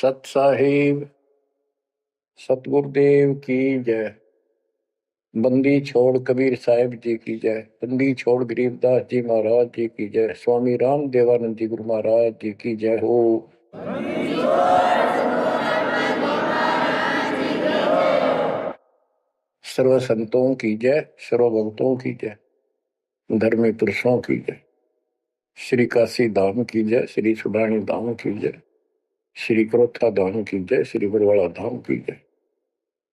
सत साहिब सतगुरुदेव की जय। बंदी छोड़ कबीर साहिब जी की जय। बंदी छोड़ गरीबदास जी महाराज जी की जय। स्वामी राम देवानंद जी गुरु महाराज जी की जय हो। सर्व संतों की जय, सर्व भक्तों की जय, धर्मी पुरुषों की जय। श्री काशी धाम की जय, श्री सुडानी धाम की जय, श्री क्रोथा धाम की जय, श्री बरवाड़ा धाम की जय।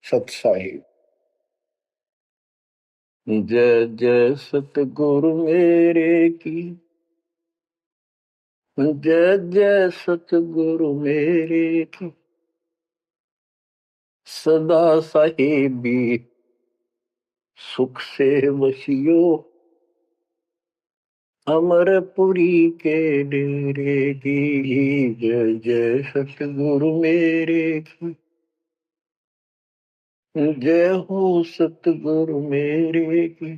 सत साहिब जय जय सतगुरु मेरे की, जय जय सतगुरु मेरे की। सदा साहिबी सुख से वसियो, अमरपुरी के डेरे की। जय जय सतगुरु मेरे की, जय हो सतगुरु मेरे की।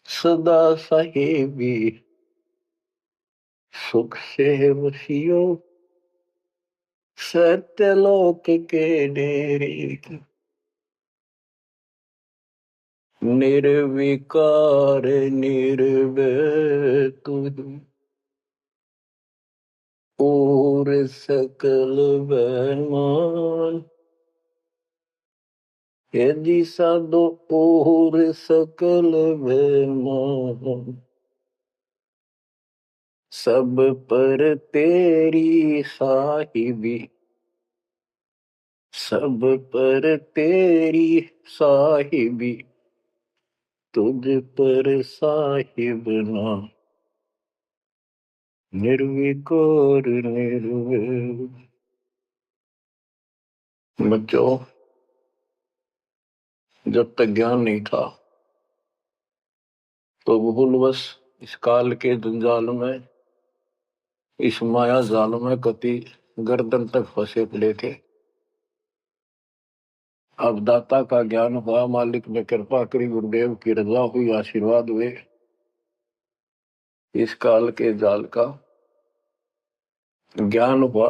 सदा साहिबी सुख से वसियो, सत्यलोक के डेरे की। निर्विकार निर्भय तुम, और सकल बेमान। यदि साधो और सकल बेमान, सब पर तेरी साहिबी, सब पर तेरी साहिबी। तुझ पर साहिब ना, निर्विकार निर्भय। बच्चों, जब तक ज्ञान नहीं था तो भूलवश इस काल के जंजाल में, इस माया जाल में कति गर्दन तक फंसे पड़े थे। अब दाता का ज्ञान हुआ, मालिक ने कृपा करी, गुरुदेव की रजा हुई, आशीर्वाद हुए। इस काल के जाल का ज्ञान हुआ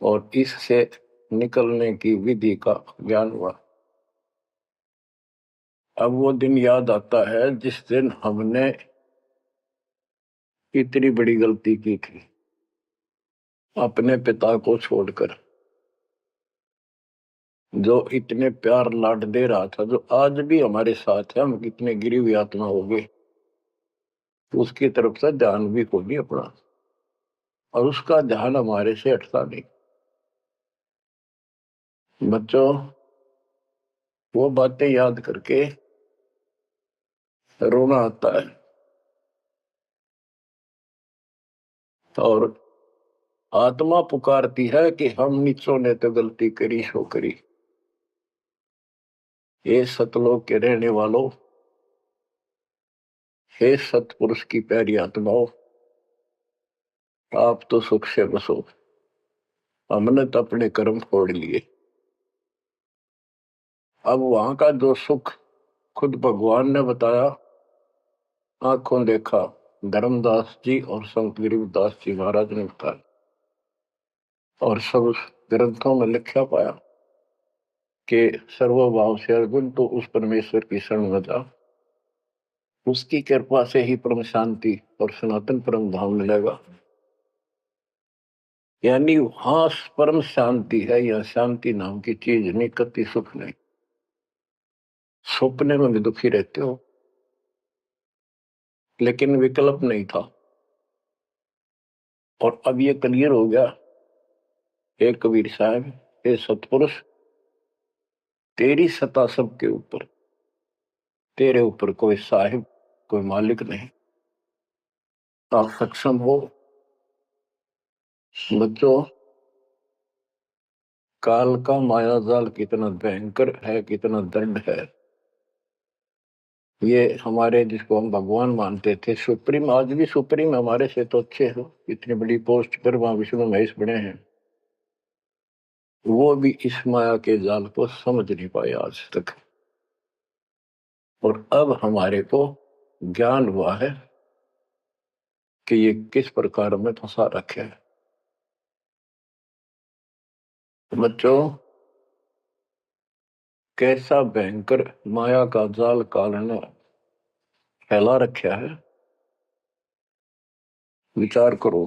और इससे निकलने की विधि का ज्ञान हुआ। अब वो दिन याद आता है जिस दिन हमने इतनी बड़ी गलती की थी, अपने पिता को छोड़कर, जो इतने प्यार लाड दे रहा था, जो आज भी हमारे साथ है। हम कितने गिरी हुई आत्मा हो गए, उसकी तरफ से ध्यान भी को नहीं अपना, और उसका ध्यान हमारे से हटता नहीं। बच्चों, वो बातें याद करके रोना आता है, और आत्मा पुकारती है कि हम नीचों ने तो गलती करी सो करी। हे सतलोक के रहने वालों, हे सतपुरुष की प्यारी आत्माओं, आप तो सुख से बसो। हमने तो अपने कर्म फोड़ लिए। अब वहां का जो सुख खुद भगवान ने बताया, आंखों देखा, धर्मदास जी और संत गरीबदास जी महाराज ने बताया, और सब ग्रंथों में लिखा पाया कि सर्वभाव से अर्जुन तो उस परमेश्वर की शरण में जा, उसकी कृपा से ही परम शांति और सनातन परम धाम मिलेगा। यानी वहां परम शांति है, या शांति नाम की चीज नहीं, कति सुख नहीं। सपने में भी दुखी रहते हो, लेकिन विकल्प नहीं था। और अब ये क्लियर हो गया। हे कबीर साहब, हे सतपुरुष, तेरी सत्ता सबके ऊपर, तेरे ऊपर कोई साहिब, कोई मालिक नहीं। आप सक्षम हो। बच्चों, काल का माया जाल कितना भयंकर है, कितना दंड है। ये हमारे, जिसको हम भगवान मानते थे, सुप्रीम, आज भी सुप्रीम हमारे से तो अच्छे हो, इतनी बड़ी पोस्ट पर वहां विष्णु महेश बने हैं, वो भी इस माया के जाल को समझ नहीं पाए आज तक। और अब हमारे को ज्ञान हुआ है कि ये किस प्रकार में फंसा रखे है। बच्चों, कैसा भयंकर माया का जाल काल ने फैला रखा है। विचार करो,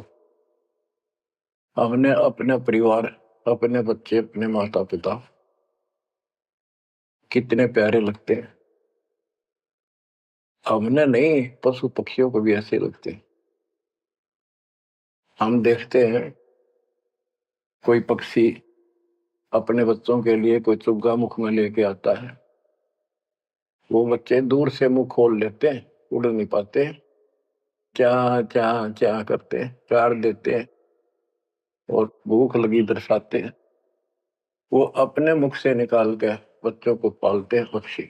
हमने अपने परिवार, अपने बच्चे, अपने माता पिता कितने प्यारे लगते हैं। हमने नहीं, पशु पक्षियों को भी ऐसे लगते हैं। हम देखते हैं कोई पक्षी अपने बच्चों के लिए कोई चुग्गा मुख में लेके आता है, वो बच्चे दूर से मुंह खोल लेते हैं, उड़ नहीं पाते, क्या क्या क्या करते हैं, प्यार देते हैं और भूख लगी दर्शाते हैं। वो अपने मुख से निकाल के बच्चों को पालते हैं पक्षी।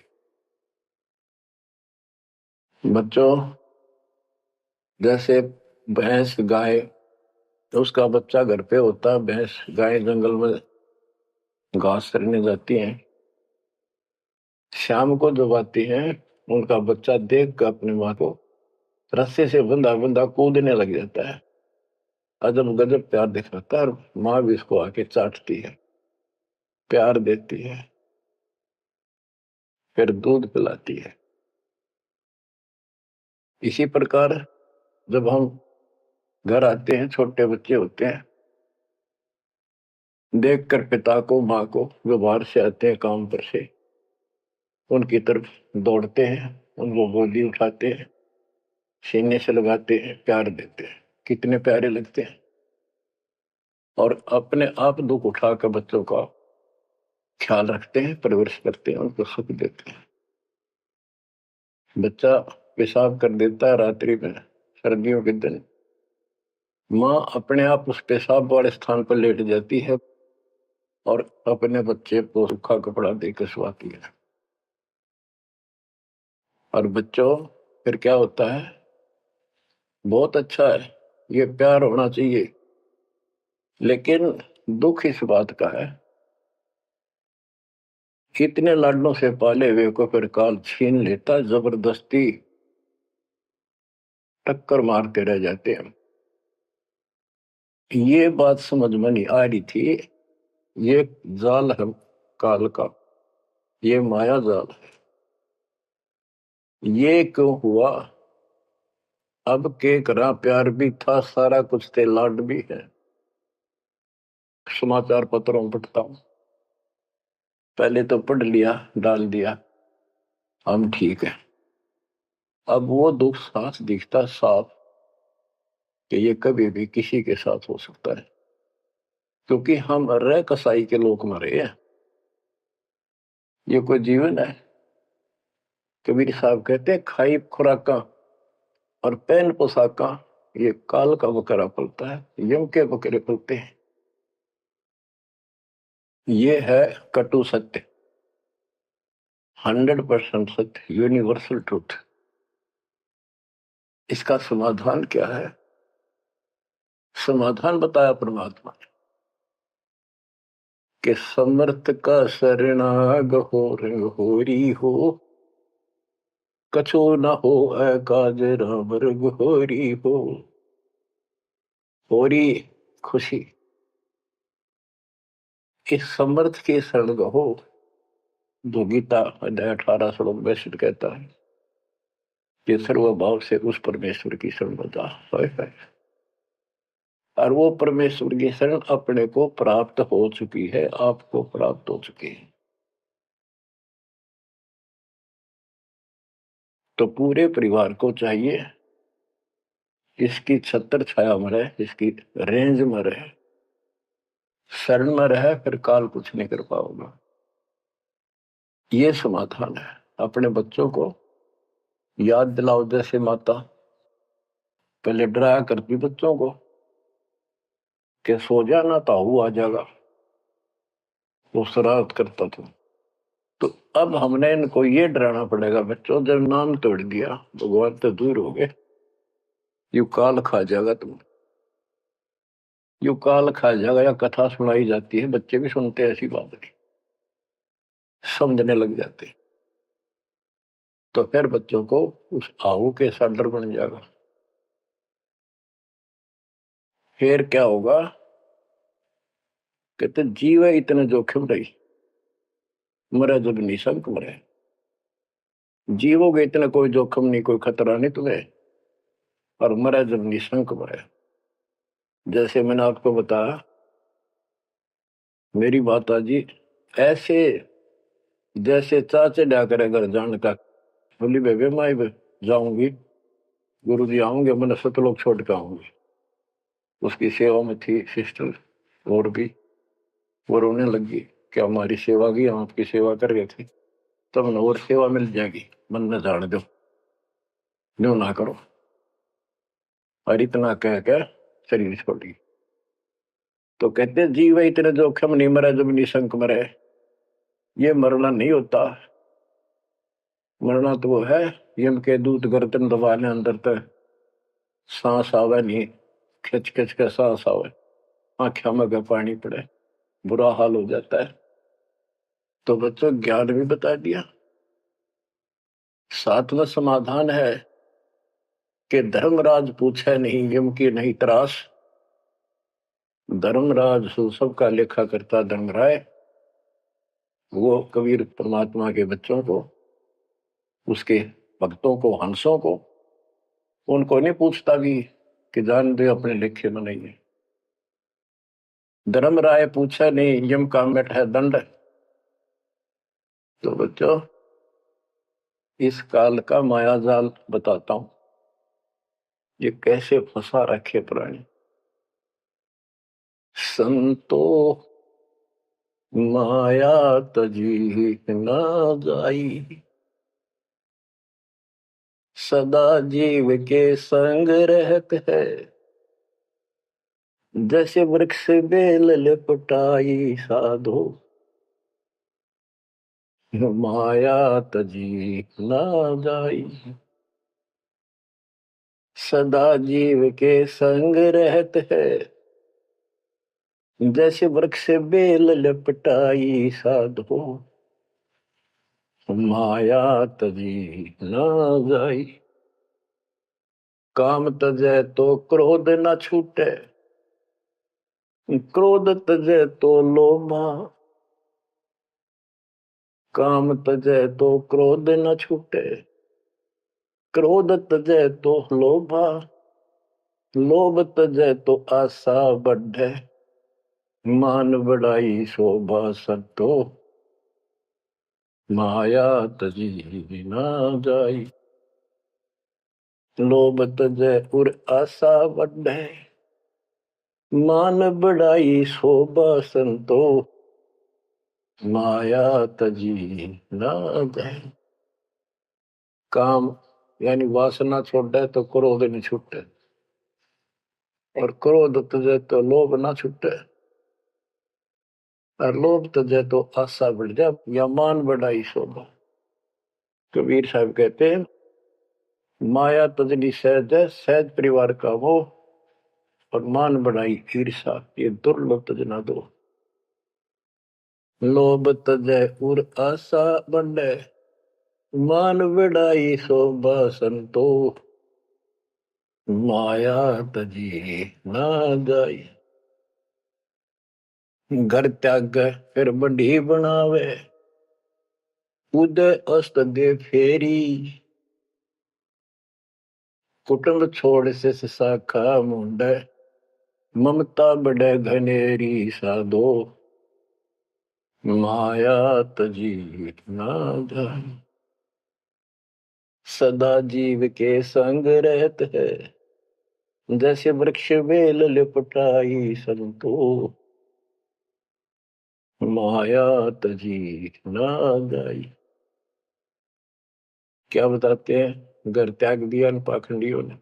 बच्चों, जैसे भैंस गाय, तो उसका बच्चा घर पे होता है, भैंस गाय जंगल में घास चरने जाती हैं, शाम को जब आती हैं उनका बच्चा देख कर अपनी माँ को रस्से से बंधा बंधा कूदने लग जाता है। अजब गजब प्यार दिखाता है और माँ भी इसको आके चाटती है, प्यार देती है, फिर दूध पिलाती है। इसी प्रकार जब हम घर आते हैं, छोटे बच्चे होते हैं, देखकर पिता को माँ को जो बाहर से आते हैं काम पर से, उनकी तरफ दौड़ते हैं, उनको गोदी उठाते हैं, सीने से लगाते हैं, प्यार देते हैं, कितने प्यारे लगते हैं। और अपने आप दुख उठा कर बच्चों का ख्याल रखते हैं, परवरिश करते हैं, उनको सुख देते हैं। बच्चा पेशाब कर देता है रात्रि में, सर्दियों के दिन, माँ अपने आप उस पेशाब वाले स्थान पर लेट जाती है और अपने बच्चे को सूखा कपड़ा देकर सुलाती है। और बच्चों, फिर क्या होता है, बहुत अच्छा है, ये प्यार होना चाहिए। लेकिन दुख इस बात का है, कितने लाडलों से पाले हुए को फिर काल छीन लेता, जबरदस्ती टक्कर मारते रह जाते हैं। ये बात समझ में नहीं आ रही थी, ये जाल है काल का, ये माया जाल है। ये क्यों हुआ? अब के करा, प्यार भी था, सारा कुछ थे, लाड भी है। समाचार पत्रों में पढ़ता हूं, पहले तो पढ़ लिया, डाल दिया, हम ठीक है। अब वो दुख साफ दिखता साफ कि ये कभी भी किसी के साथ हो सकता है, क्योंकि हम रह कसाई के लोग मरे हैं। ये कोई जीवन है? कबीर साहब कहते हैं, खाई खुराका और पहन पोशाका, ये काल का बकरा पलता है, यम के बकरे पलते हैं। ये है कटु सत्य, 100% सत्य, यूनिवर्सल ट्रूथ। इसका समाधान क्या है? समाधान बताया परमात्मा ने कि समर्थ का शरणाग हो रंग होरी हो, कछो न हो काज राम रग होरी हो। होरी खुशी, इस समर्थ के शरण हो, जो गीता अध्याय 18 श्लोक 62 कहता है कि सर्वभाव से उस परमेश्वर की शरण में जा। और वो परमेश्वर की शरण अपने को प्राप्त हो चुकी है, आपको प्राप्त हो चुकी है। तो पूरे परिवार को चाहिए इसकी छत्र छाया में रहे, इसकी रेंज में रहे, शरण में रहे, फिर काल कुछ नहीं कर पाओगे। ये समाधान है। अपने बच्चों को याद दिलाओ, जैसे माता पहले डराया करती बच्चों को कि सो जाना ताऊ आ जाएगा, वो शरारत करता था। तो अब हमने इनको ये डराना पड़ेगा, बच्चों जब नाम तोड़ दिया भगवान तो दूर हो गए, यू काल खा जाएगा तुम, यू काल खा जाएगा। या कथा सुनाई जाती है, बच्चे भी सुनते हैं, ऐसी बात नहीं, समझने लग जाते हैं। तो फिर बच्चों को उस आहू के साथ डर बन जाएगा। फिर क्या होगा कहते जीव है इतने जोखिम रही, मरे जब निशंक मरे। जीवोगे इतना कोई जोखिम नहीं, कोई खतरा नहीं तुम्हें, और मरे जब निशंक मरे। जैसे मैंने आपको बताया, मेरी माता जी ऐसे जैसे चाचे डा करे घर जाने का, बोली बेबे मैं भी जाऊंगी, गुरु जी आऊंगे, मैंने सतलोक छोड़ के आऊंगी। उसकी सेवा में थी सिस्टर और भी, वो रोने लगी कि हमारी सेवा की, हम आपकी सेवा कर रहे थे, तब न और सेवा मिल जाएगी, मन न जाने दो, न्यू ना करो। और इतना कह कर शरीर छोड़ी। तो कहते जीव इतने जोखिम नहीं मरे जब निशंक मरे। ये मरना नहीं होता, मरना तो वो है यम के दूत गर्दन दबाने अंदर तक सांस आवे नहीं, खिंच खिंच के सांस आवे, आंखों में का पानी पड़े, बुरा हाल हो जाता है। तो बच्चों ज्ञान भी बता दिया। सातवां समाधान है कि धर्मराज पूछे नहीं यम की नहीं त्रास। धर्मराज सबका लेखा करता धर्मराय, वो कबीर परमात्मा के बच्चों को, उसके भक्तों को, हंसों को, उनको नहीं पूछता भी कि जान दे अपने लेखे में नहीं है। धर्मराय पूछा नहीं यम का मिट है दंड। तो बच्चों इस काल का माया जाल बताता हूं, ये कैसे फंसा रखे प्राणी। संतो माया तजी न जाई, सदा जीव के संग रहत है, जैसे वृक्ष बेल लिपटाई साधो, माया तजी न जाई। सदा जीव के संग रहत है, जैसे वृक्ष बेल लिपटाई साधो, माया तजी न जाई। काम तजै तो क्रोध न छूटे, क्रोध तजै तो लोभा। काम तजै तो क्रोध न छूटे, क्रोध तजै तो लोभा। लोभ तजै तो आशा बढ़े, मान बढ़ाई शोभा सतो, माया तजी न जाई। लोभ तजै उर आशा बढ़े, मान बढ़ाई शोभा संतो, माया तजी न जाए। काम यानी वासना छोड़े तो क्रोध नहीं छूटे, और क्रोध तजे तो लोभ ना छूटे, और लोभ तजे तो आशा बढ़ जाए या मान बढ़ाई शोभा। कबीर साहब कहते हैं माया तजनी सहज है, सहज परिवार का वो, और मान बढ़ाई ईर्षा, ये दुर्लभ तजना दो। लोभ तजै उर आशा बढ़े, मान बढ़ाई शोभा संतो, माया तजी ना जाई। घर त्याग फिर बढ़ी बनावे, उदय अस्त दे फेरी। कुटुंब छोड़ से शाखा मुंडे, ममता बढ़े घनेरी साधो, माया तजी ना जाई। सदा जीव के संग रहत है, जैसे वृक्ष बेल लिपटाई संतो, माया तजी ना जाई। क्या बताते हैं, घर त्याग दिया इन पाखंडियों ने,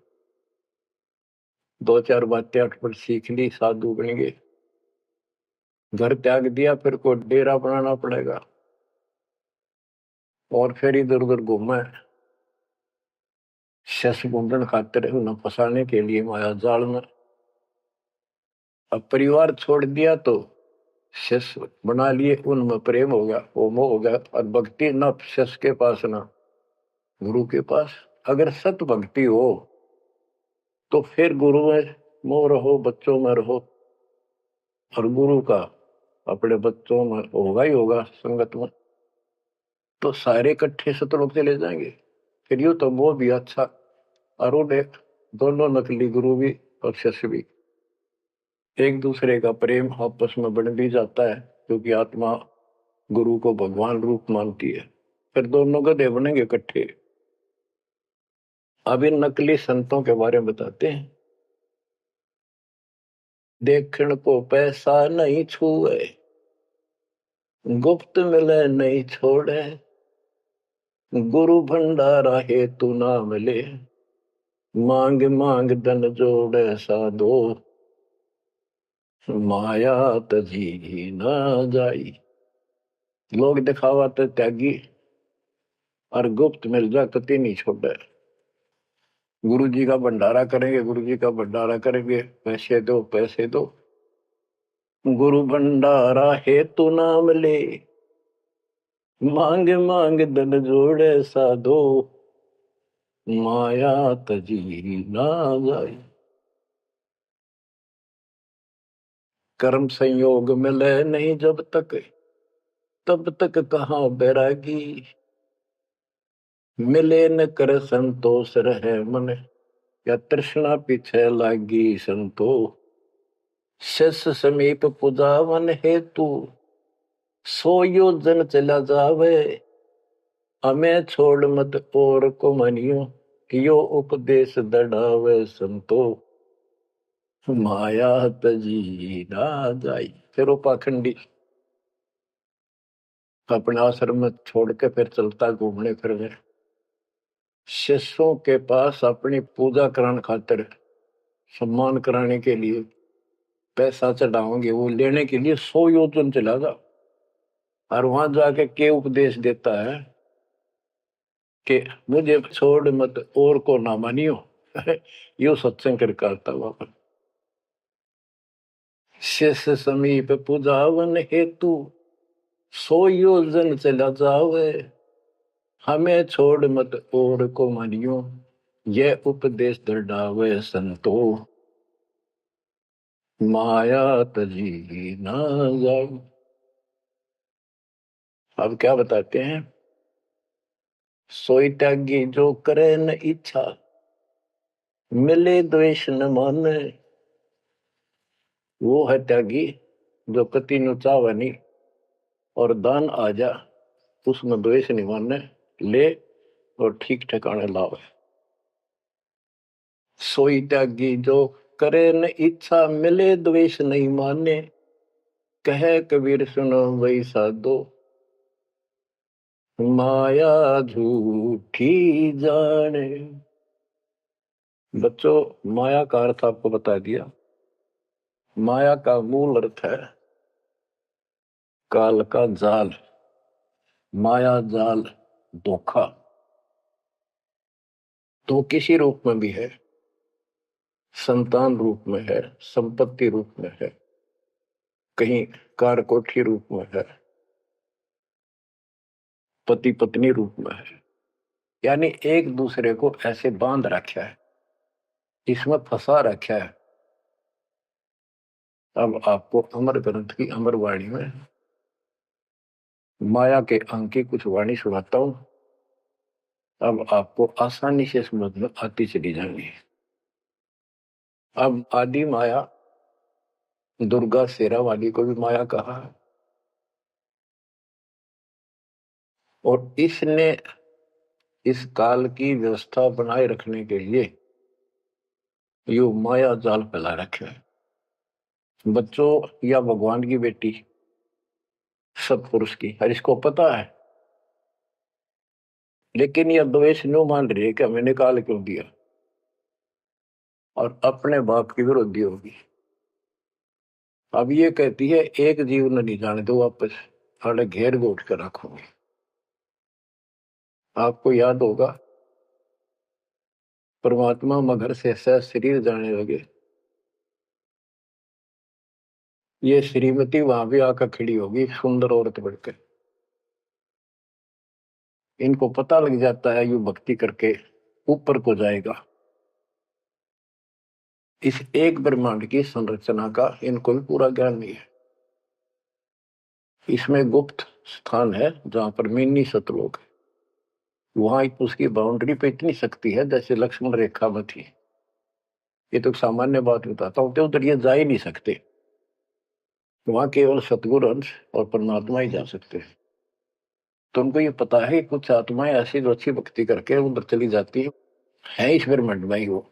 दो चार बातें अटपट सीख ली, साधु बन गए। घर त्याग दिया, फिर को डेरा बनाना पड़ेगा, और फिर इधर उधर घूमे शस मुंडन खातिर, उन्हें फंसाने के लिए माया जाल में। अब परिवार छोड़ दिया तो शिष्य बना लिए, उनमें प्रेम हो गया, वो मोह हो गया, और भक्ति न शिष्य के पास ना गुरु के पास। अगर सत भक्ति हो तो फिर गुरु में मोह रहो, बच्चों में रहो, और गुरु का अपने बच्चों में होगा ही होगा संगत में, तो सारे इकट्ठे सतलोक चले जाएंगे। फिर यूं तो वो भी अच्छा और उन्हें दोनों नकली गुरु भी और शिष्य भी एक दूसरे का प्रेम आपस में बढ़ भी जाता है, क्योंकि आत्मा गुरु को भगवान रूप मानती है। फिर दोनों गधे बनेंगे इकट्ठे। अब इन नकली संतों के बारे में बताते हैं। देखण को पैसा नहीं छुए, गुप्त मिले नहीं छोड़े, गुरु भंडारा हे तू ना मिले, मांग मांग धन जोड़े साधो, माया तजी ना जाई। लोग दिखावा तो त्यागी और गुप्त मिल जा कति नहीं छोड़े। गुरु जी का भंडारा करेंगे, गुरु जी का भंडारा करेंगे, पैसे दो पैसे दो, गुरु भंडारा हे तू ना मिले, मांग मांग धन जोड़े साधो, माया तजी ना जाई। कर्म संयोग मिले नहीं जब तक, तब तक कहाँ बैरागी, मिले न कर संतोष रहे मन, या तृष्णा पीछे लागी संतो। शिष्य समीप पुजावन हेतु, सो योजन चला जावे, हमें छोड़ मत और को मनियो, यो उपदेश दढ़ावे संतो, माया तजी ना जाई। फिर वो पाखंडी अपने आश्रम में छोड़ के फिर चलता घूमने फिरने, शिष्यों के पास अपनी पूजा कराने खातिर, सम्मान कराने के लिए पैसा चढ़ाओगे, वो लेने के लिए 100 योजन चला जा। और वहां जाके के उपदेश देता है कि मुझे छोड़ मत और को ना मानियो। यो सत्संग कर करता वहां। शिष्य समीप पूजावन हेतु, 100 योजन चला जावे, हमें छोड़ मत और को मानियो, यह उपदेश दृढ़ावे संतो, माया तजी ना जाओ। अब क्या बताते हैं, सोई त्यागी जो करे न इच्छा, मिले द्वेष न माने। वो है त्यागी जो कति नु चावे नहीं, और दान आ जा उसमें द्वेष नहीं माने, ले और ठीक ठिकाने लावे। सोई त्यागी जो करे न इच्छा, मिले द्वेष नहीं माने, कहे कबीर सुनो वही साधो, माया झूठी जाने। बच्चों, माया का अर्थ आपको बता दिया। माया का मूल अर्थ है काल का जाल, माया जाल, धोखा। तो किसी रूप में भी है, संतान रूप में है, संपत्ति रूप में है, कहीं कार कोठी रूप में है, पति पत्नी रूप में है। यानी एक दूसरे को ऐसे बांध रखा है, इसमें फंसा रखा है। अब आपको अमर ग्रंथ की अमर वाणी में माया के अंक की कुछ वाणी सुनाता हूं। अब आपको आसानी से समझ में आती चली जाएंगी। अब आदि माया, दुर्गा शेरा वाली को भी माया कहा है, और इसने इस काल की व्यवस्था बनाए रखने के लिए यो माया जाल फैला रखे है। बच्चों, या भगवान की बेटी सतपुरुष की, हर इसको पता है, लेकिन यह द्वेष न्यू मान रही है कि हमें निकाल क्यों दिया, और अपने बाप की विरोधी होगी। अब ये कहती है एक जीव न नहीं जाने दो वापस, अरे घेर गोट कर रखोगे। आपको याद होगा परमात्मा मगर से सह शरीर जाने लगे, ये श्रीमती वहां भी आकर खड़ी होगी सुंदर औरत बढ़कर। इनको पता लग जाता है यू भक्ति करके ऊपर को जाएगा। इस एक ब्रह्मांड की संरचना का इनको भी पूरा ज्ञान नहीं है। इसमें गुप्त स्थान है जहां पर मिनी सतलोक है, वहां उसकी बाउंड्री पे इतनी शक्ति है जैसे लक्ष्मण रेखा में थी। ये तो सामान्य बात बताता हूँ, तो उधर ये जा ही नहीं सकते, वहां केवल सतगुरु अंश और परमात्मा ही जा सकते हैं। तो उनको ये पता है कि कुछ आत्माएं ऐसी जो अच्छी भक्ति करके उधर चली जाती है इस ब्रह्मांड में ही वो,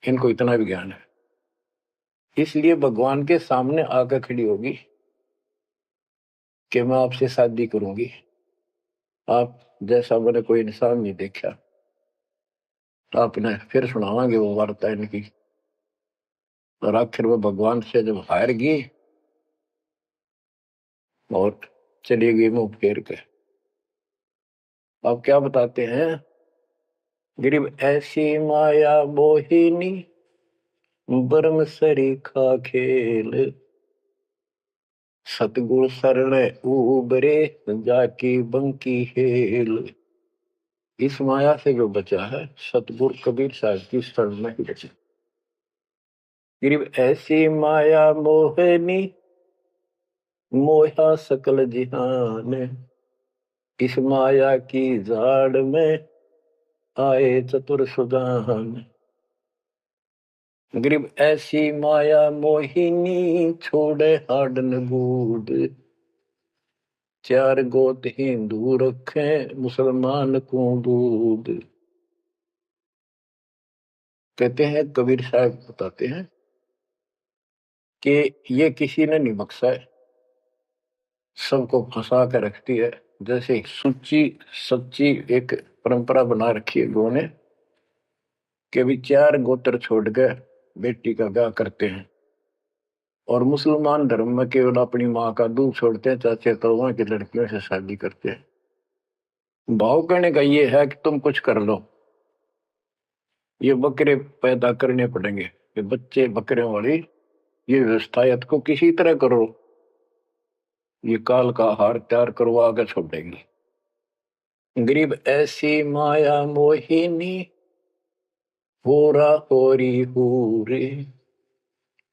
इनको इतना भी ज्ञान है। इसलिए भगवान के सामने आकर खड़ी होगी कि मैं आपसे शादी करूंगी, आप जैसा मैंने कोई इंसान नहीं देखा। आपने फिर सुनावांगे वो वार्ता इनकी। और आखिर में भगवान से जब हार गई और चली गई मुंह फेर के, अब क्या बताते हैं, गरीब ऐसी माया मोहिनी बरम सरीखा खेल, सतगुरु शरण उबरे जाकी बंकी हेल। इस माया से जो बचा है सतगुरु कबीर साहब की शरण में ही बचा। गरीब ऐसी माया मोहिनी मोहा सकल जिहान, इस माया की जाड़ में आए चतुर सुजान। गरीब ऐसी माया मोहिनी छोड़े हाडन बूढ़, चार गोत हिंदू रखे मुसलमान को दूध। कहते हैं कबीर साहब बताते हैं कि ये किसी ने नहीं बख्शा है, सबको फंसा कर रखती है। जैसे सुच्ची सच्ची एक परंपरा बना रखी है लोगों ने कि भी चार गोत्र छोड़कर बेटी का ब्याह करते हैं, और मुसलमान धर्म में केवल अपनी माँ का दूध छोड़ते हैं, चाचे तौवा की लड़कियों से शादी करते हैं। भाव कहने का ये है कि तुम कुछ कर लो, ये बकरे पैदा करने पड़ेंगे, ये बच्चे बकरे वाली ये व्यवस्था को किसी तरह करो, ये काल का हार तैयार करवा कर छोड़ेंगे। गरीब ऐसी माया मोहिनी होरा होरी हूरे,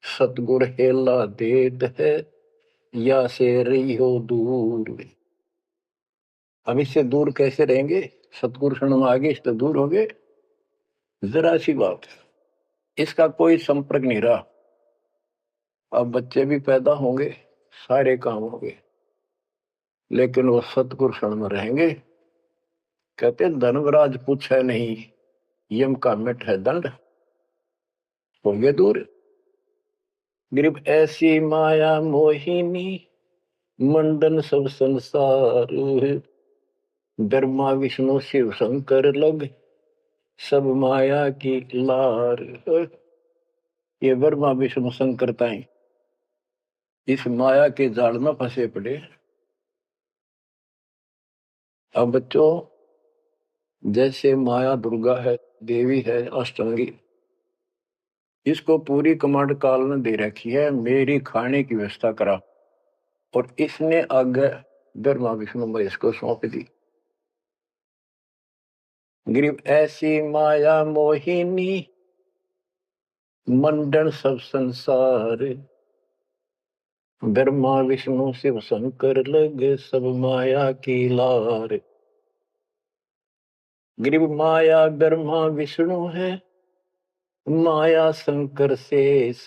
सतगुर हेला देत है या से रही हो दूर। हम इससे दूर कैसे रहेंगे, सतगुरु शरण में आगे इससे दूर हो गए, जरा सी बात है, इसका कोई संपर्क नहीं रहा। अब बच्चे भी पैदा होंगे, सारे काम होंगे, लेकिन वो सतगुरु शरण में रहेंगे। कहते धर्मराज पूछे नहीं, यम का मिट है दंड, होंगे दूर। गरीब ऐसी माया मोहिनी मंडन सब संसार, ब्रह्मा विष्णु शिव शंकर लग सब माया की लार। ये ब्रह्मा विष्णु शंकर ताई इस माया के जाल में फंसे पड़े। अब बच्चों, जैसे माया दुर्गा है, देवी है अष्टांगी, इसको पूरी कमांड काल ने दे रखी है, मेरी खाने की व्यवस्था करा, और इसने आगे ब्रह्मा विष्णु महेश को सौंप दी। गरीब ऐसी माया मोहिनी मंडन सब संसार, ब्रह्मा विष्णु शिव शंकर लगे सब माया की लार। गरीब माया ब्रह्मा विष्णु है माया शंकर शेष,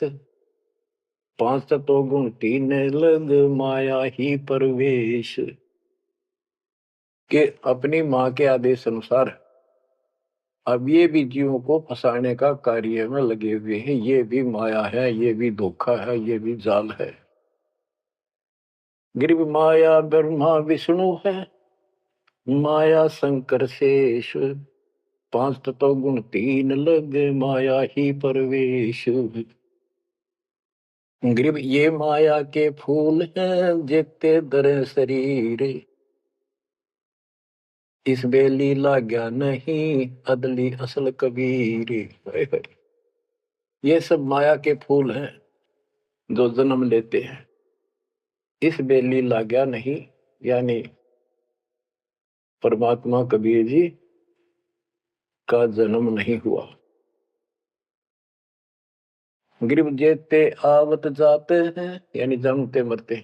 पांच तत्व गुण तीन लग माया ही परवेश। के अपनी माँ के आदेश अनुसार अब ये भी जीवों को फंसाने का कार्य में लगे हुए हैं। ये भी माया है, ये भी धोखा है, ये भी जाल है। गरीब माया ब्रह्मा विष्णु है माया शंकर शेष, पांच तत्व गुण तीन लग माया ही परवेश। गरीब ये माया के फूल हैं जेते दर शरीर, इस बेली लाग्या नहीं अदली असल कबीर। ये सब माया के फूल हैं जो जन्म लेते हैं, इस बेली लाग्या नहीं, यानी परमात्मा कबीर जी का जन्म नहीं हुआ। गरीब जेते आवत जाते हैं, यानी जन्मते मरते,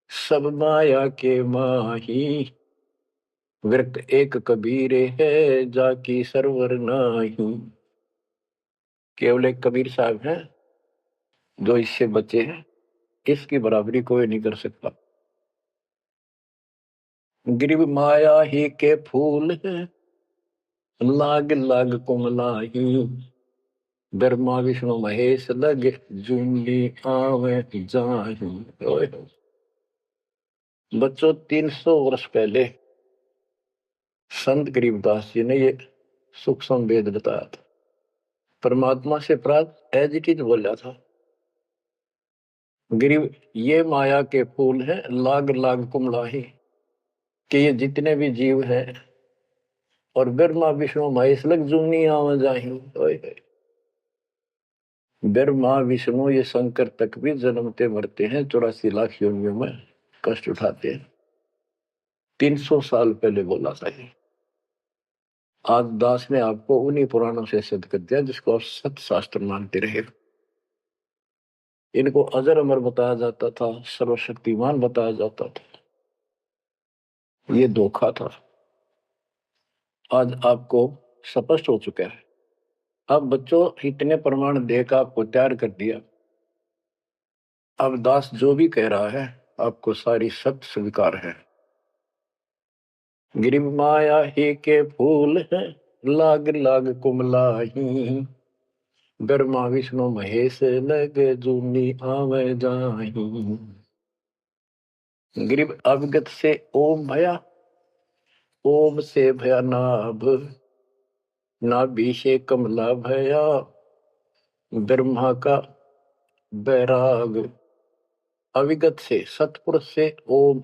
सब माया के माही, व्यक्त एक कबीर है, जाकी सरवर नाही। केवल एक कबीर साहब हैं जो इससे बचे हैं, इसकी बराबरी कोई नहीं कर सकता। गिरिव माया ही के फूल है, लाग लाग कुमलाही। ब्रह्मा विष्णु महेश लगे, जूंगी आवे जाही। ओए होए। बच्चों, 300 वर्ष पहले संत गरीबदास जी ने ये सूक्ष्म वेद बताया था, परमात्मा से प्राप्त एज इट इज बोला था। गिरिव ये माया के फूल हैं, लाग लाग कुमलाही, कि ये जितने भी जीव हैं और ब्रह्मा विष्णु महेश लग जूनी आवा जाही। ओए होए। ब्रह्मा विष्णु ये शंकर तक भी जन्मते मरते हैं, 84 लाख योनियों में कष्ट उठाते हैं। 300 साल पहले बोला था ये। आज दास ने आपको उन्हीं पुराणों से सिद्ध कर दिया जिसको आप सत्य शास्त्र मानते रहे। इनको अजर अमर बताया जाता था, सर्वशक्तिमान बताया जाता था। ये धोखा था। आज आपको स्पष्ट हो चुका है। अब बच्चों, इतने प्रमाण देकर आपको तैयार कर दिया। अब दास जो भी कह रहा है आपको सारी सत्य स्वीकार है। गिरि माया ही के फूल है, लाग लाग कुमलाही। ब्रह्मा विष्णु महेश लग जूनी आवे जाही। गिरिव अवगत से ओम भया, ओम से भया नाभ, नाभि से कमला भया, ब्रह्मा का बैराग। अविगत से, सतपुरुष से ओम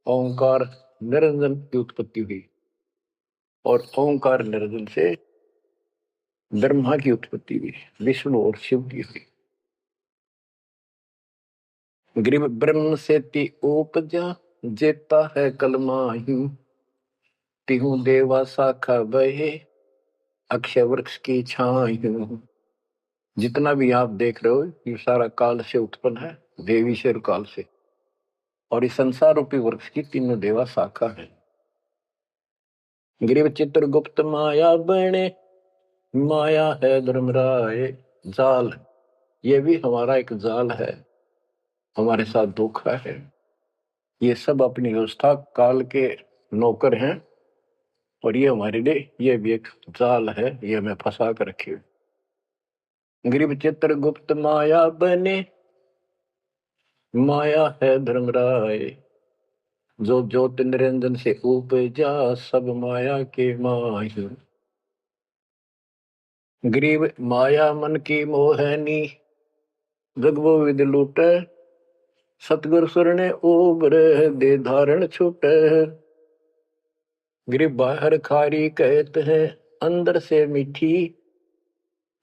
ओंकार निरंजन की उत्पत्ति हुई, और ओंकार निरंजन से ब्रह्मा की उत्पत्ति हुई, विष्णु और शिव की हुई। ग्रीव ब्रह्म से ती उपजा, जेता है कलमाही। तिहु देवा शाखा बहे, अक्षय वृक्ष की छाई। जितना भी आप देख रहे हो ये सारा काल से उत्पन्न है, देवीशर काल से। और इस संसार रूपी वृक्ष की तीनों देवा शाखा है। ग्रीव चित्रगुप्त माया बने, माया है धर्मराय जाल। ये भी हमारा एक जाल है, हमारे साथ धोखा है। ये सब अपनी व्यवस्था काल के नौकर हैं, और ये हमारे लिए ये भी एक जाल है, ये हमें फंसा कर रखे। गरीब चित्रगुप्त माया बने, माया है धर्मराय। जो ज्योत निरंजन से उपजा, सब माया के माही। गरीब माया मन की मोहनी, जगबो विद लूटे। सतगुर सुरने उबर, दे धारण छूटे। गरीब बाहर खारी कहते हैं, अंदर से मीठी।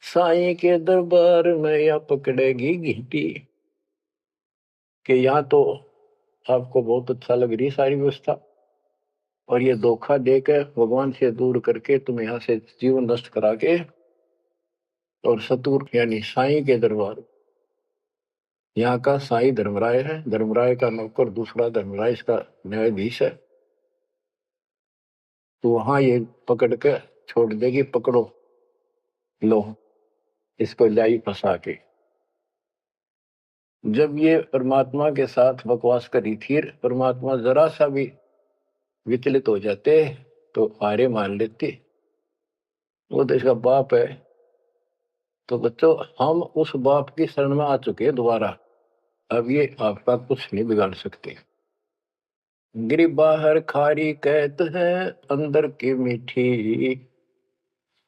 साईं के दरबार में या पकड़ेगी घीटी। कि यहाँ तो आपको बहुत अच्छा लग रही सारी व्यवस्था, और ये धोखा देकर भगवान से दूर करके तुम यहाँ से जीवन नष्ट करा के, और सतुर यानी साईं के दरबार। यहाँ का साईं धर्मराय है, धर्मराय का नौकर दूसरा धर्मराय इसका न्यायाधीश है। तो वहां ये पकड़ के छोड़ देगी, पकड़ो लो इसको लाई फंसा के। जब ये परमात्मा के साथ बकवास करी थी, परमात्मा जरा सा भी विचलित हो जाते तो हारे मान लेते। वो तो इसका बाप है। तो बच्चों, हम उस बाप की शरण में आ चुके हैं दोबारा। अब ये आपका कुछ नहीं बिगाड़ सकते। गिरी बाहर खारी कहते हैं, अंदर की मीठी।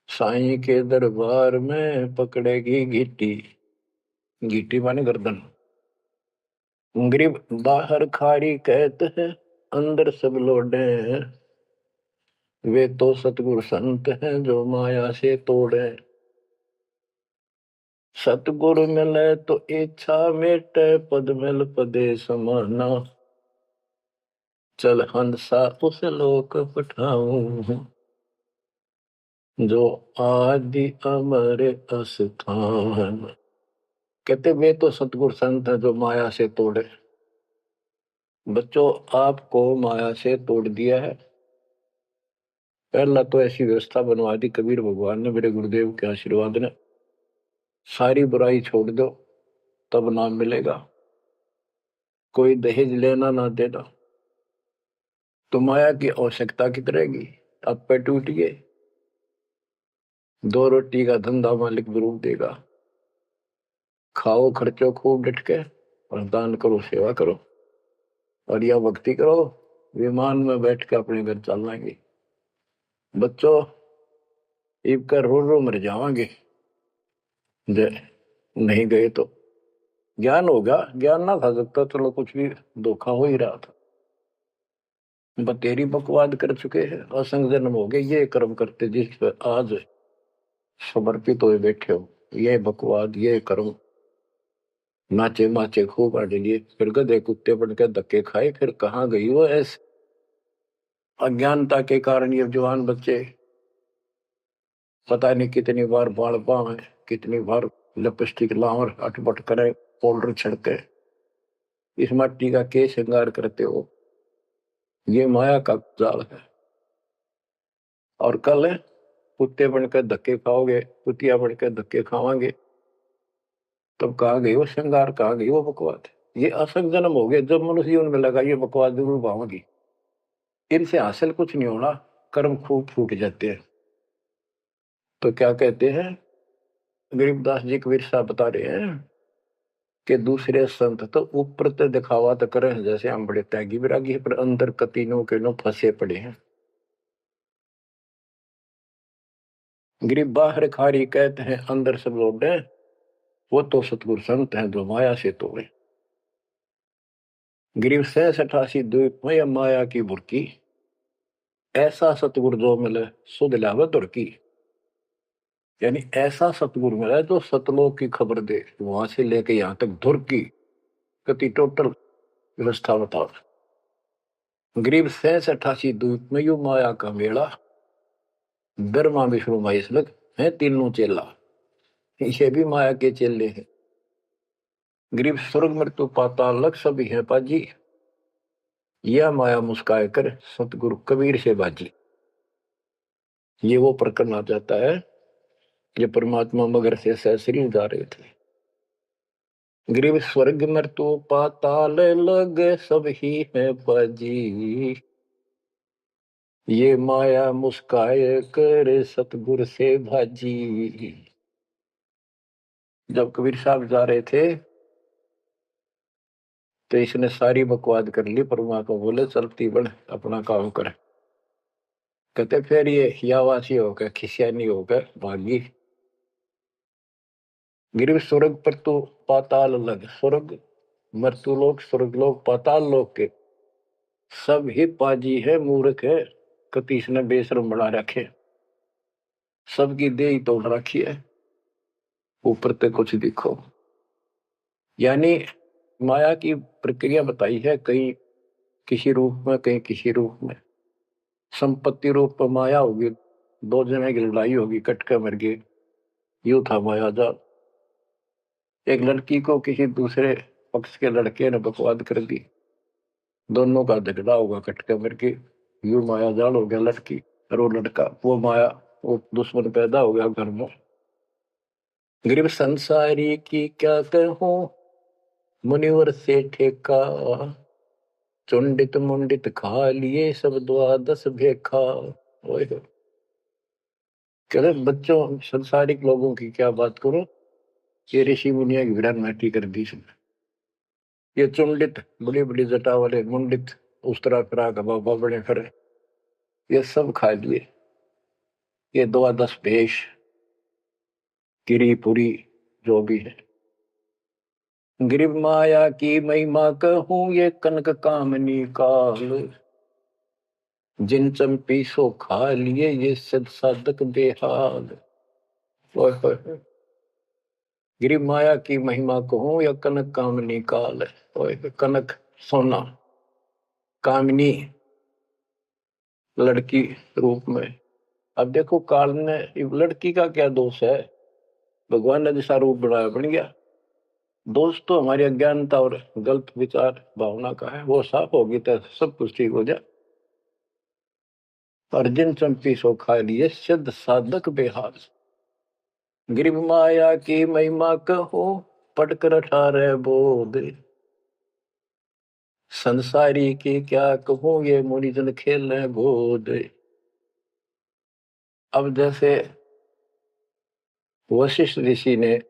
साईं के दरबार में पकड़ेगी घीटी। घीटी माने गर्दन। ग्रीब बाहर खारी कहते हैं, अंदर सब लोडे हैं। वे तो सतगुरु संत हैं, जो माया से तोड़े। सतगुरु मिले तो इच्छा मेटे, पद मिल पदे समाना। चल हंसा उस लोक पठाऊं, जो आदि अमर अस्थान। कहते वे तो सतगुरु संत हैं जो माया से तोड़े। बच्चों, आपको माया से तोड़ दिया है। पहला तो ऐसी व्यवस्था बनवा दी कबीर भगवान ने, मेरे गुरुदेव के आशीर्वाद ने। सारी बुराई छोड़ दो, तब नाम मिलेगा। कोई दहेज लेना ना देना, तो माया की आवश्यकता कितनी रहेगी। अब पे टूटिए, 2 रोटी का धंधा मालिक जरूर देगा। खाओ खर्चो खूब डट के, और दान करो, सेवा करो, और यह भक्ति करो। विमान में बैठ के अपने घर चल जाएंगे। बच्चों, इब कर रो रो मर जावांगे जे नहीं गए तो। ज्ञान होगा, ज्ञान ना था सकता, चलो कुछ भी धोखा हो ही रहा था। बतेरी बकवाद कर चुके हैं, असंग जन्म हो गए ये कर्म करते जिस पर आज समर्पित हुए बैठे हो। ये बकवाद, ये कर्म, नाचे माचे खूब आने लिए, फिर गधे कुत्ते बन के धक्के खाए, फिर कहाँ गई वो ऐसे अज्ञानता के कारण। ये जवान बच्चे पता नहीं कितनी बार बाल पावे, कितनी बार लिपस्टिक लावर अटपट करे, पाउडर छिड़के, इस मट्टी का के श्रृंगार करते हो। ये माया का जाल है। और कल कुत्ते बनकर धक्के खाओगे, कुतिया बनकर धक्के खावांगे, तब कहाँ गई वो श्रृंगार, कहाँ गई वो बकवाद। ये असंग जन्म हो गए। जब मनुष्य जीवन में लगा ये बकवाद जरूर पाओगी। इनसे हासिल कुछ नहीं होना, कर्म खूब फूट जाते हैं। तो क्या कहते हैं गरीबदास जी कबीर साहब बता रहे हैं कि दूसरे संत तो ऊपर तो दिखावा तो करें जैसे हम बड़े त्यागी विरागी, पर अंदर कतीनों के नो फंसे पड़े हैं। गरीब बाहर खारी कहते हैं, अंदर सब लौटे, वो तो सतगुरु संत हैं जो माया से तोड़े। गरीब 86 द्वीप में माया की बुरकी, ऐसा सतगुरु जो मिले सुध लावे तुर्की। यानी ऐसा सतगुरु मिला जो सतलोक की खबर दे, वहां से लेके यहां तक धुर की गति टोटल व्यवस्था बताओ। गरीब 86 द्वीप में यू माया का मेला, ब्रह्मा विष्णु महेश लग है तीनों चेला। ये भी माया के चेले हैं। गरीब स्वर्ग मृत्यु पाताल लग सभी है पाजी, यह माया मुस्काए कर सतगुरु कबीर से बाजी। ये वो प्रकरण आ जाता है ये परमात्मा मगर से सहसरी जा रहे थे। गरीब स्वर्ग मृत्यु पाताल लग सब ही है पाजी, ये माया मुस्काए कर सतगुरु से भाजी। जब कबीर साहब जा रहे थे तो इसने सारी बकवाद कर ली। परमात्मा बोले चलती बन, अपना काम कर। कहते फिर ये यावासी होकर खिसियानी होकर भागी। गिर स्वर्ग पर तो पाताल अलग, स्वर्ग मृत्यु लोक, स्वर्ग लोक, पाताल लोक के सब ही पाजी है, मूर्ख है, कतीस ने बेशरम बना रखे, सबकी देह तोड़ रखी है, ऊपर तक कुछ दिखो। यानी माया की प्रक्रिया बताई है, कहीं किसी रूप में, कहीं किसी रूप में। संपत्ति रूप में माया होगी, 2 जने की लड़ाई होगी, कट के मर गए, यू था माया जाल। एक लड़की को किसी दूसरे पक्ष के लड़के ने बकवाद कर दी, दोनों का झगड़ा होगा, कट के मर गए, यू माया जाल हो गया लड़की और वो लड़का, वो माया, वो दुश्मन पैदा हो गया घर में। गरीब संसारी की क्या कहूं, मुनिवर से ठेका, चुंडित मुंडित खा लिए सब द्वादश भेखा। ओए कह रहे बच्चों, संसारिक लोगों की क्या बात करो, ये ऋषि मुनिया की विराट माटी कर दी इसने। ये चुंडित बड़ी बड़ी जटा वाले मुंडित उस तरह फिरा का बाबा बड़े फिरे, ये सब खा लिए। ये 12 भेष, गिरी पुरी, जो भी है। गिरिव माया की महिमा कहूं, ये कनक कामनी काल, जिन चंपी सो खा लिए ये सद साधक बेहाल। गिरिव माया की महिमा कहूं, या कनक कामनी काल। कनक सोना, कामनी लड़की रूप में। अब देखो काल ने, लड़की का क्या दोष है, भगवान ने जैसा रूप बनाया बन गया। दोष तो हमारी अज्ञानता और गलत विचार भावना का है, वो साफ होगी तो सब कुछ ठीक हो जाए। अर्जुन चंपी सो खा लिए सिद्ध साधक बेहाल, गिरिव माया की महिमा कहो पढ़कर अठारह बोध, संसारी की क्या कहूं ये मुनिजन खेल रहे गोद। अब जैसे वशिष्ठ ऋषि ने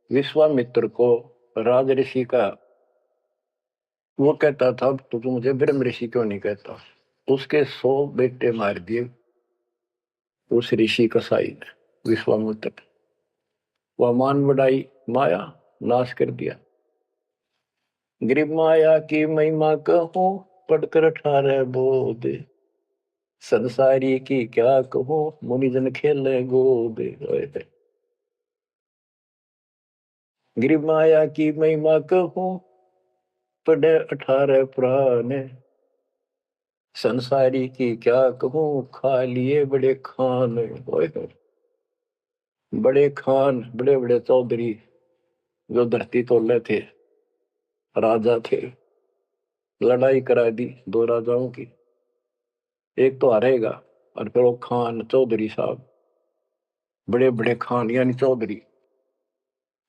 विश्वामित्र को राज ऋषि का, वो कहता था तो तू मुझे ब्रह्म ऋषि क्यों नहीं कहता, उसके 100 बेटे मार दिए उस ऋषि कसाई ने विश्वामित्र, वह मान बढ़ाई माया नाश कर दिया। गिरिव माया की महिमा कहूं पढ़कर 18 बोध, संसारी की क्या कहूं मुनिजन खेले गोद। गिरिव माया की महिमा कहूं पढ़े 18 पुराण, संसारी की क्या कहूं खा लिए बड़े खान। बड़े खान, बड़े बड़े चौधरी जो धरती तोड़ने थे, राजा थे, लड़ाई करा दी 2 राजाओं की, एक तो हारेगा और फिर वो खान चौधरी साहब, बड़े बड़े खान यानी चौधरी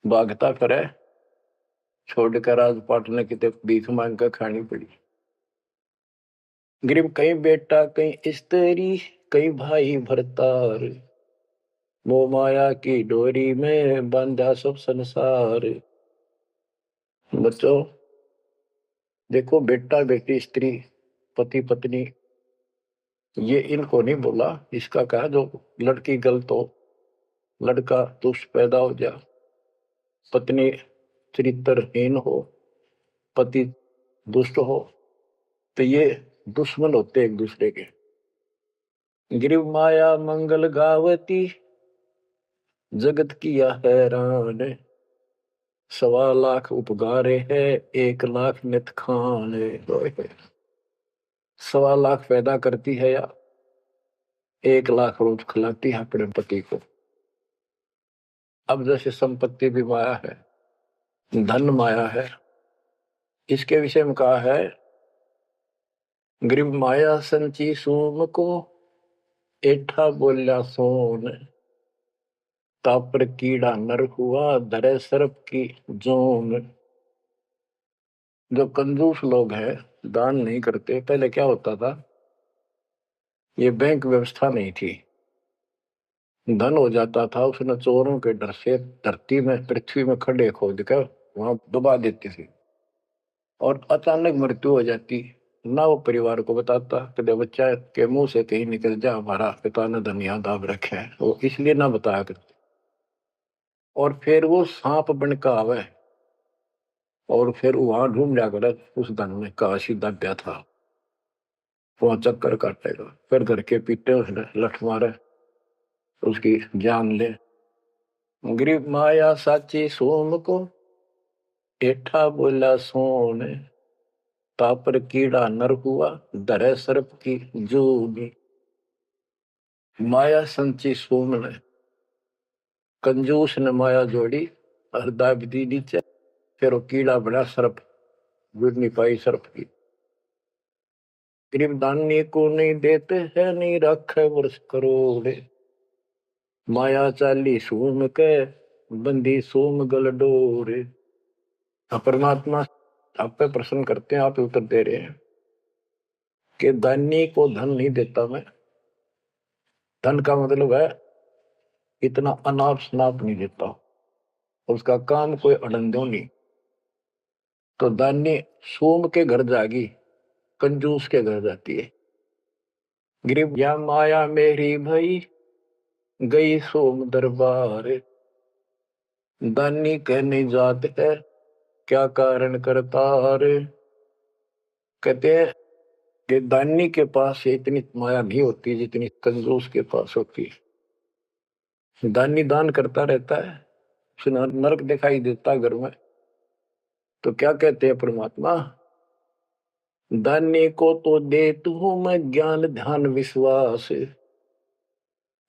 भागता करे, छोड़कर राजपाट ने कितने भीख मांग कर खानी पड़ी। गिरिव कहीं बेटा कहीं स्त्री कहीं भाई भरतार, वो माया की डोरी में बांधा सब संसार। बच्चों देखो, बेटा बेटी स्त्री पति पत्नी ये इनको नहीं बोला, इसका कहा जो लड़की गलत हो, लड़का दुष्ट पैदा हो जा, पत्नी चरित्रहीन हो, पति दुष्ट हो, तो ये दुश्मन होते एक दूसरे के। गिरिव माया मंगल गावती जगत किया हैरान, 1.25 लाख उपगारे है 1 लाख नित खान। 1.25 लाख पैदा करती है या 1 लाख रोज खिलाती है अपने पति को। अब जैसे संपत्ति भी माया है, धन माया है, इसके विषय में कहा है गिरिव माया संची सोम को एठा बोल्या सोन, तापर कीड़ा नर हुआ धरे सर्प की जोन। जो कंजूस लोग हैं, दान नहीं करते, पहले क्या होता था, ये बैंक व्यवस्था नहीं थी, धन हो जाता था उसने चोरों के डर से धरती में पृथ्वी में खड्डे खोद कर वहां दबा देती थी, और अचानक मृत्यु हो जाती, ना वो परिवार को बताता, कदे बच्चा के मुंह से कहीं निकल जा हमारा पिता ने धन यहाँ दाब रखे है, वो इसलिए ना बताया करते। और फिर वो सांप बन का आवे और फिर वहां ढूंढ लिया कर उस धन में काशी दाब्या था, वहां चक्कर काटेगा, फिर घर के पीटे उसने लठ मारे उसकी जान ले। गिरिव माया साची सोम को एठा बोला सोन, तापर कीड़ा नर हुआ धरे सर्प की जूनी। माया संची सोम ने, कंजूस ने माया जोड़ी और दाब दी नीचे, फिर वो कीड़ा बना सर्प, गिर नहीं पाई सर्प की। गरीब दानी को नहीं देते है नहीं रखे वर्ष करोड़, माया चाली सोम के बंदी सोम गल डोर। परमात्मा आप पे प्रश्न करते हैं, आप उत्तर दे रहे हैं कि दानी को धन नहीं देता मैं, धन का मतलब है इतना अनाप शनाप नहीं देता, उसका काम कोई अड़ंदो नहीं। तो दानी सोम के घर जागी, कंजूस के घर जाती है। गिरिव या माया मेरी भई गई सोम दरबार, दानी कहने जात है क्या कारण करतार। कहते हैं कि दानी के पास इतनी माया नहीं होती जितनी कंजूस के पास होती है। दानी दान करता रहता है, उसे नरक दिखाई देता घर में, तो क्या कहते हैं परमात्मा, दानी को तो देतु हूं मैं ज्ञान ध्यान विश्वास,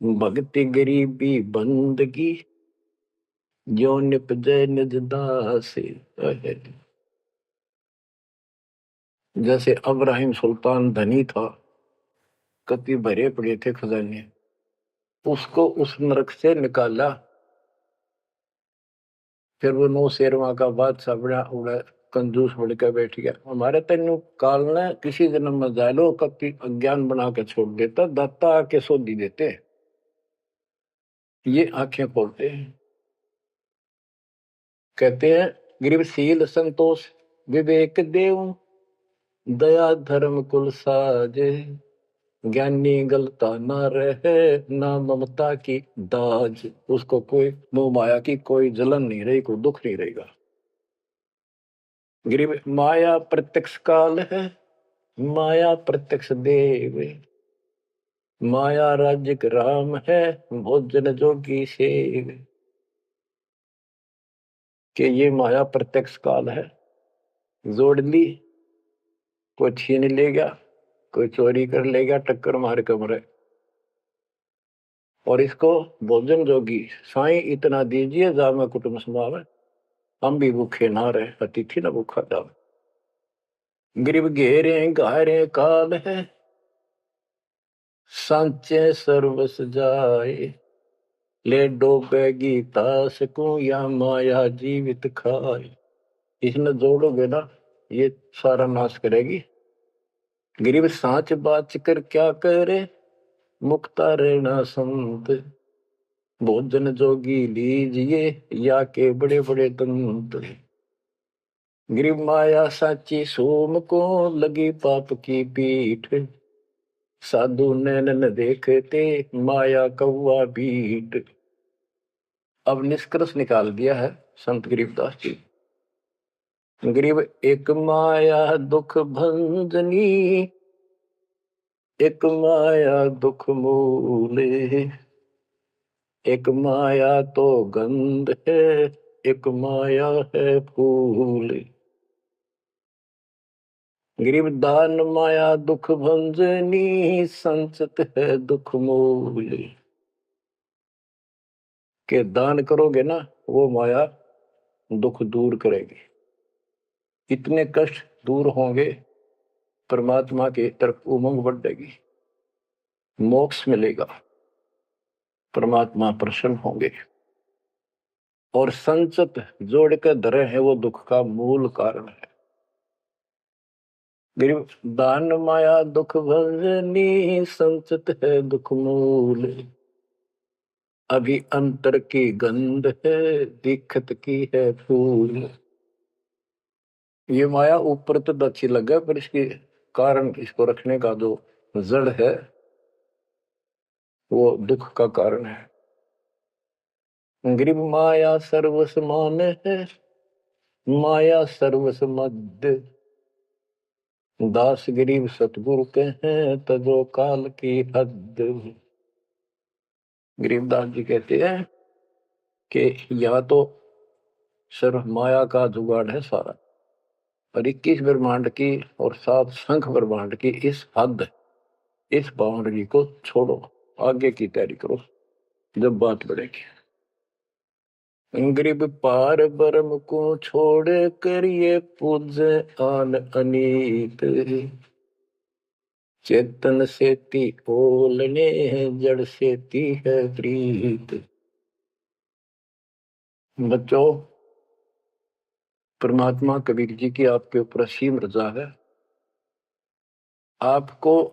भक्ति गरीबी बंदगी जो निपजे निज दास। जैसे अब्राहिम सुल्तान धनी था, कति भरे पड़े थे खजाने, उसको उस नरक से निकाला, फिर वो 9 शेरवा का बादशाह बड़ा उड़ा कंजूस बढ़कर बैठ गया। हमारे तेन काल ने किसी जन्म में जालो कति अज्ञान बना के छोड़ देता, दाता आके सोधी देते, ये आंखें खोलते हैं। कहते हैं गरीबशील संतोष विवेक देव, दया धर्म कुल साजे, ज्ञानी गलता ना रहे, ना ममता की दाज। उसको कोई मोह माया की कोई जलन नहीं रही, कोई दुख नहीं रहेगा। गरीब माया प्रत्यक्ष काल है, माया प्रत्यक्ष देव, माया राज्य राम है, भोजन जोगी सेव। कि ये माया प्रत्यक्ष काल है, जोड़ ली, कोई छीन ले गया, कोई चोरी कर ले गया, टक्कर मार कमरे। और इसको भोजन जोगी साईं इतना दीजिए जामे कुटुंब समावे, हम भी भूखे ना रहे, अतिथि न भूखा जावे। गरीब घेरे घारे काल है, सांचे सर्वस जाए, ले डोबेगी तास को या माया जीवित खाए। इसने जोड़ोगे ना, ये सारा नाश करेगी। गरीब सांच बाच कर क्या करे, मुक्ता रहना संत, भोजन जोगी लीजिए या के बड़े बड़े दंत। गरीब माया साची सोम को लगी पाप की पीठ, साधु नैन न देखते माया कौवा बीट। अब निष्कर्ष निकाल दिया है संत गरीबदास जी। गरीब एक माया दुख भंजनी, एक माया दुख मूले, एक माया तो गंध है, एक माया है फूल। गरीब दान माया दुख भंजनी, संचित है दुख मूल। के दान करोगे ना, वो माया दुख दूर करेगी, इतने कष्ट दूर होंगे, परमात्मा की तरफ उमंग बढ़ेगी, मोक्ष मिलेगा, परमात्मा प्रसन्न होंगे। और संचित जोड़ के धरे है वो दुख का मूल कारण है। गरीब दान माया दुख भंजनी, संचित है दुख मूल। अभी अंतर की गंध है, दिखत की है फूल। ये माया ऊपर तो अच्छी लगे, पर इसके कारण, इसको रखने का जो जड़ है वो दुख का कारण है। गरीब माया सर्वस मान है, माया सर्वस मध्य, दास गरीब सतगुरु के हैं, तजो काल की हद। गरीबदास जी कहते हैं कि या तो सिर्फ माया का जुगाड़ है सारा, और 21 ब्रह्मांड की और 7 संख ब्रह्मांड की इस हद, इस बाउंड्री को छोड़ो, आगे की तैयारी करो, जब बात बढ़ेगी। गरीब पार ब्रह्म को छोड़ कर ये पूजे आन अनीत, चेतन सेती ओलने जड़ सेती है प्रीत। बच्चों, परमात्मा कबीर जी की आपके ऊपर असीम रजा है। आपको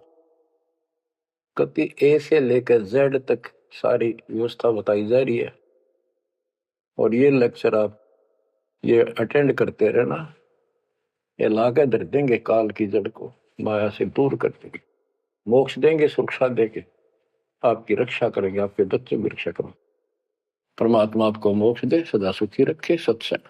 कति ए से लेकर जेड तक सारी व्यवस्था बताई जा रही है, और ये लेक्चर आप ये अटेंड करते रहना, ये लाके धर देंगे काल की जड़ को, माया से दूर कर देंगे, मोक्ष देंगे, सुरक्षा देंगे, आपकी रक्षा करेंगे, आपके बच्चों की रक्षा करेंगे। परमात्मा आपको मोक्ष दे, सदा सुखी रखे। सत्संग।